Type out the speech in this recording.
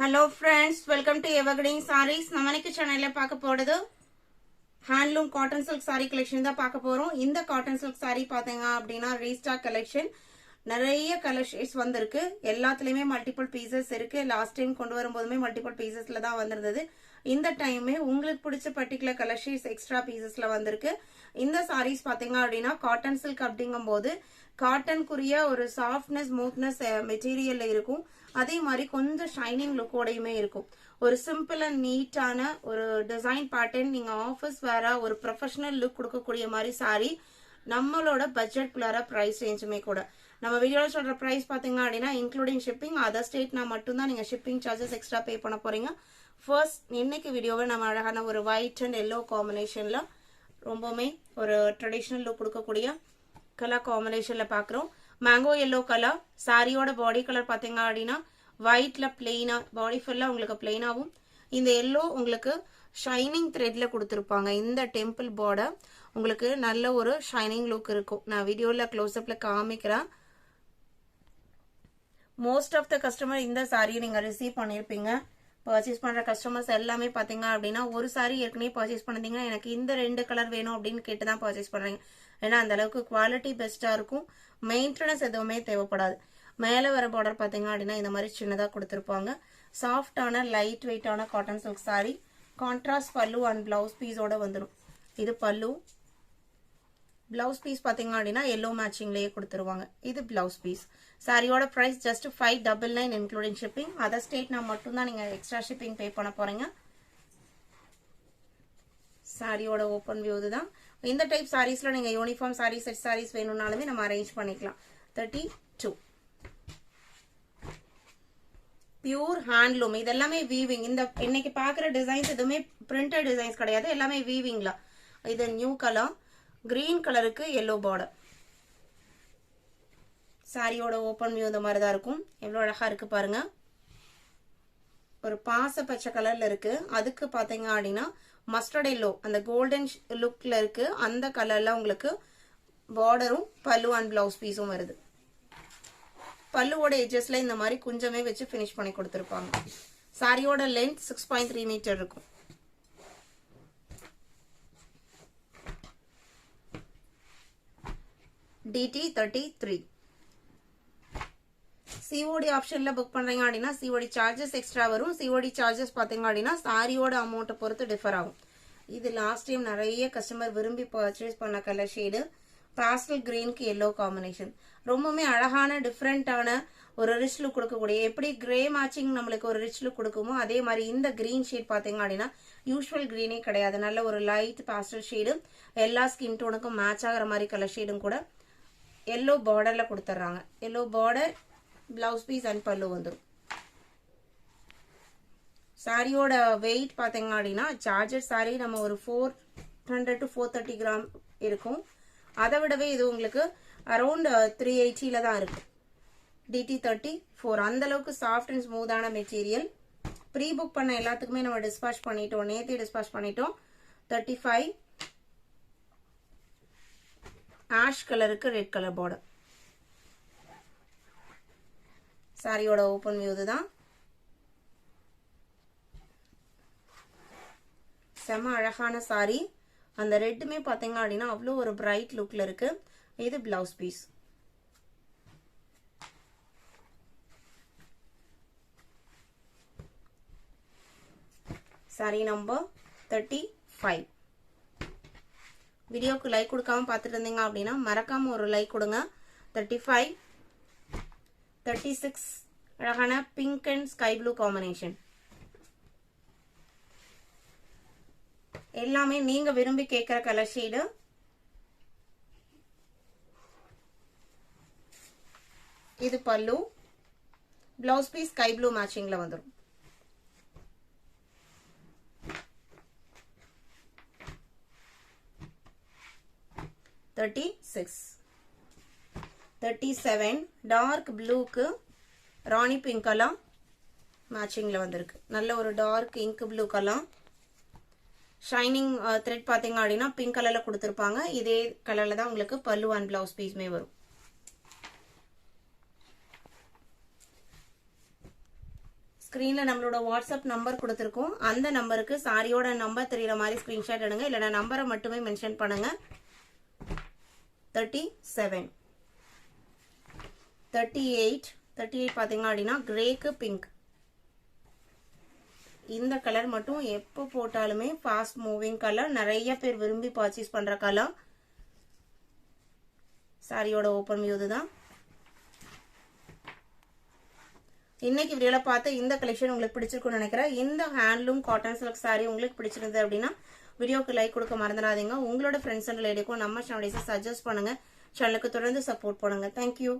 Hello friends, welcome to Evergreen Sarees. நம்ம இன்னைக்கு சேனல்ல பார்க்க போறது handloom cotton silk saree collection தான் பார்க்க போறோம். இந்த காட்டன் சில்க் saree பாத்தீங்க அப்படினா ரீஸ்டாக் கலெக்ஷன். நிறைய கலெக்ஷன்ஸ் வந்திருக்கு. எல்லாத்துலயுமே மல்டிபிள் பீசஸ் இருக்கு. லாஸ்ட் டைம் கொண்டு வரும்போதுமே மல்டிபிள் பீசஸ்ல தான் வந்திருந்தது. இந்த டைமே உங்களுக்கு பிடிச்ச பர்టిక్యులர் கலெக்ஷன்ஸ் எக்ஸ்ட்ரா பீசஸ்ல வந்திருக்கு. இந்த sarees பாத்தீங்க அப்படினா காட்டன் சில்க் அப்படிங்கும்போது காட்டனுக்குரிய ஒரு சாஃப்ட்னஸ் ஸ்மூத்னஸ் மெட்டீரியல்ல இருக்கும். அதே மாதிரி கொஞ்சம் ஷைனிங் லுக்கோடையுமே இருக்கும். ஒரு சிம்பிள் அண்ட் நீட்டான ஒரு டிசைன் பேட்டர்ன், நீங்க ஆஃபீஸ் வேற ஒரு ப்ரொஃபஷனல் லுக் கொடுக்கக்கூடிய மாதிரி சாரி. நம்மளோட பட்ஜெட் குள்ளார பிரைஸ் ரேஞ்சுமே கூட. நம்ம வீடியோல சொல்ற பிரைஸ் பாத்தீங்க அப்படின்னா இன்க்ளூடிங் ஷிப்பிங். அதர் ஸ்டேட்னா மட்டும்தான் நீங்க ஷிப்பிங் சார்ஜஸ் எக்ஸ்ட்ரா பே பண்ண போறீங்க. ஃபர்ஸ்ட் இன்னைக்கு வீடியோவை நம்ம அழகான ஒரு ஒயிட் அண்ட் எல்லோ காம்பினேஷன்ல ரொம்பவுமே ஒரு ட்ரெடிஷனல் லுக் கொடுக்கக்கூடிய கலர் காம்பினேஷன்ல பாக்குறோம். Mango yellow colour. சாரியோட பாடி கலர் பாத்தீங்க அப்படின்னா ஒயிட்ல பிளெயினா, பாடி ஃபுல்லா உங்களுக்கு பிளெயினாவும், இந்த எல்லோ உங்களுக்கு ஷைனிங் த்ரெட்ல கொடுத்துருப்பாங்க. இந்த டெம்பிள் பார்டர் உங்களுக்கு நல்ல ஒரு ஷைனிங் லுக் இருக்கும். நான் வீடியோல க்ளோஸ்அப்ல காமிக்கிறேன். மோஸ்ட் ஆஃப் த கஸ்டமர் இந்த சாரியை நீங்க ரிசீவ் பண்ணிருப்பீங்க. பர்ச்சேஸ் பண்ற கஸ்டமர்ஸ் எல்லாமே பாத்தீங்க அப்படின்னா ஒரு சாரி ஏற்கனவே பர்ச்சேஸ் பண்ணிருந்தீங்கன்னா எனக்கு இந்த 2 கலர் வேணும் அப்படின்னு கேட்டுதான் பர்ச்சேஸ் பண்றீங்க. ஏன்னா அந்த அளவுக்கு குவாலிட்டி பெஸ்டா இருக்கும். மெயின்டெனன்ஸ் எதுவுமே தேவைப்படாது. மேல வர பார்டர் பாத்தீங்க அப்படின்னா இந்த மாதிரி சின்னதா கொடுத்துருப்பாங்க. சாஃப்டான லைட் வெயிட்டான காட்டன் சில்க் சாரி. கான்ட்ராஸ்ட் பல்லு அண்ட் பிளவுஸ் பீஸோட வந்துடும். இது பல்லு. பிளவுஸ் பீஸ் பாத்தீங்க அப்படின்னா எல்லோ மேட்சிங்லயே கொடுத்துருவாங்க. இது பிளவுஸ் பீஸ். சாரியோட price just 599 including shipping. Other ஸ்டேட்னா மட்டும்தான் நீங்க எக்ஸ்ட்ரா ஷிப்பிங் பே பண்ண போறீங்க. சாரியோட ஓப்பன் வியூ தான். இந்த டைப் சாரீஸ்ல நீங்க யூனிஃபார்ம் சாரி, செட் சாரீஸ் வேணும்னாலுமே நம்ம அரேஞ்ச் பண்ணிக்கலாம். 32 பியூர் ஹேண்ட்லூம். இதெல்லாமே வீவிங். இந்த இன்னைக்கு பாக்குற டிசைன்ஸ் எதுவுமே பிரிண்டட் டிசைன்ஸ் கிடையாது. எல்லாமே வீவிங்ல. இது நியூ கலர். கிரீன் கலருக்கு எல்லோ பார்டர். சாரியோட ஓப்பன் வியூ இந்த மாதிரி தான் இருக்கும். எவ்வளவு அழகா இருக்கு பாருங்க. ஒரு பாச பச்சை கலர்ல இருக்கு. அதுக்கு பாத்தீங்க அப்படின்னா மஸ்டர்ட் எல்லோ அந்த கோல்டன் லுக்ல இருக்கு. அந்த கலர்ல உங்களுக்கு பார்டரும் பல்லு அண்ட் பிளவுஸ் பீஸும் வருது. பல்லுவோட எட்ஜஸ்ல இந்த மாதிரி குஞ்சமே வச்சு பினிஷ் பண்ணி கொடுத்துருப்பாங்க. சாரியோட லென்த் 6.3 மீட்டர் இருக்கும். DT 33. சிஓடி ஆப்ஷன்ல புக் பண்றீங்க அப்படின்னா சிஓடி சார்ஜஸ் எக்ஸ்ட்ரா வரும். சிஓடி சார்ஜஸ் பாத்தீங்க அப்படின்னா சாரியோட அமௌண்ட்டை பொறுத்து டிஃபர் ஆகும். இது லாஸ்ட் டைம் நிறைய கஸ்டமர் விரும்பி பர்ச்சேஸ் பண்ண கலர் ஷேடு. பாஸ்டல் கிரீனுக்கு எல்லோ காம்பினேஷன். ரொம்பவுமே அழகான டிஃப்ரெண்டான ஒரு ரிச் லுக் கொடுக்கக்கூடிய, எப்படி கிரே மேட்சிங் நம்மளுக்கு ஒரு ரிச் லுக் கொடுக்குமோ அதே மாதிரி இந்த கிரீன் ஷேட் பாத்தீங்க அப்படின்னா யூஸ்வல் கிரீனே கிடையாது. நல்ல ஒரு லைட் பாஸ்டல் ஷேடு. எல்லா ஸ்கின் டோனுக்கும் மேட்ச் ஆகிற மாதிரி கலர் ஷேடும் கூட எல்லோ பார்டர்ல கொடுத்துட்றாங்க. Yellow border, blouse piece and பல்லு வந்துடும். சாரியோட வெயிட் பாத்தீங்க அப்படின்னா சார்ஜர் சாரி நம்ம ஒரு 400 to 430 கிராம் இருக்கும். அதை விடவே இது உங்களுக்கு அரௌண்ட் 380ல தான் இருக்கு. DT 34. அந்த அளவுக்கு சாஃப்ட் அண்ட் ஸ்மூத்தான மெட்டீரியல். ப்ரீ புக் பண்ண எல்லாத்துக்குமே நம்ம டிஸ்பாச் பண்ணிட்டோம். நேத்தே டிஸ்பாச் பண்ணிட்டோம். 35 ஆஷ் கலருக்கு ரெட் கலர் பார்டர். சாரியோட ஓப்பன் வியூ தான். செம அழகான சாரி. அந்த ரெட்டுமே பாத்தீங்க அப்படின்னா அவ்வளோ ஒரு பிரைட் லுக்ல இருக்கு. இது பிளவுஸ் பீஸ். Sorry number 35. வீடியோக்கு லைக் கொடுக்காம பார்த்துட்டு இருந்தீங்க அப்படின்னா மறக்காம ஒரு லைக் கொடுங்க. 35, 36 அழகான pink and sky blue combination. எல்லாமே நீங்க விரும்பி கேட்கிற கலர் ஷேடு. இது பல்லு. பிளவுஸ் பீஸ் ஸ்கை ப்ளூ மேட்சிங்ல வந்துடும். $36, 37 டார்க் ப்ளூக்கு ராணி பிங்க் கலர் மேட்சிங்ல வந்திருக்கு. நல்ல ஒரு dark ink blue colour. Shining thread பாத்தீங்க அப்படின்னா பிங்க் கலர்ல கொடுத்துருப்பாங்க. இதே கலர்ல தான் உங்களுக்கு பல்லு அண்ட் பிளவுஸ் பீஸ்மே வரும். ஸ்கிரீன்ல நம்மளோட வாட்ஸ்அப் நம்பர் கொடுத்துருக்கோம். அந்த நம்பருக்கு சாரியோட நம்பர் தெரியற மாதிரி ஸ்கிரீன்ஷாட் எடுங்க. இல்லைனா நம்பரை மட்டுமே மென்ஷன் பண்ணுங்க. 37 38 பாத்தீங்க அப்படின்னா கிரேக்கு பிங்க். இந்த கலர் மட்டும் எப்போ போட்டாலுமே ஃபாஸ்ட் மூவிங் கலர், நிறைய பேர் விரும்பி பர்ச்சேஸ் பண்ற கலர். சாரியோட ஓபன் வியூ தான். இன்னைக்கு வீடியோல பார்த்த இந்த கலெக்ஷன் உங்களுக்கு பிடிச்சிருக்கும்னு நினைக்கிறேன். இந்த ஹேண்ட்லூம் காட்டன் சில்க் சாரி உங்களுக்கு பிடிச்சிருந்தது அப்படின்னா வீடியோக்கு லைக் கொடுக்க மறந்துடாதீங்க. உங்களோட ஃப்ரெண்ட்ஸ் அண்ட் ரிலேட்டிவ்க்கும் நம்ம சேனலை சஜஸ்ட் பண்ணுங்க. சேனலுக்கு தொடர்ந்து சப்போர்ட் பண்ணுங்க. தேங்க்யூ.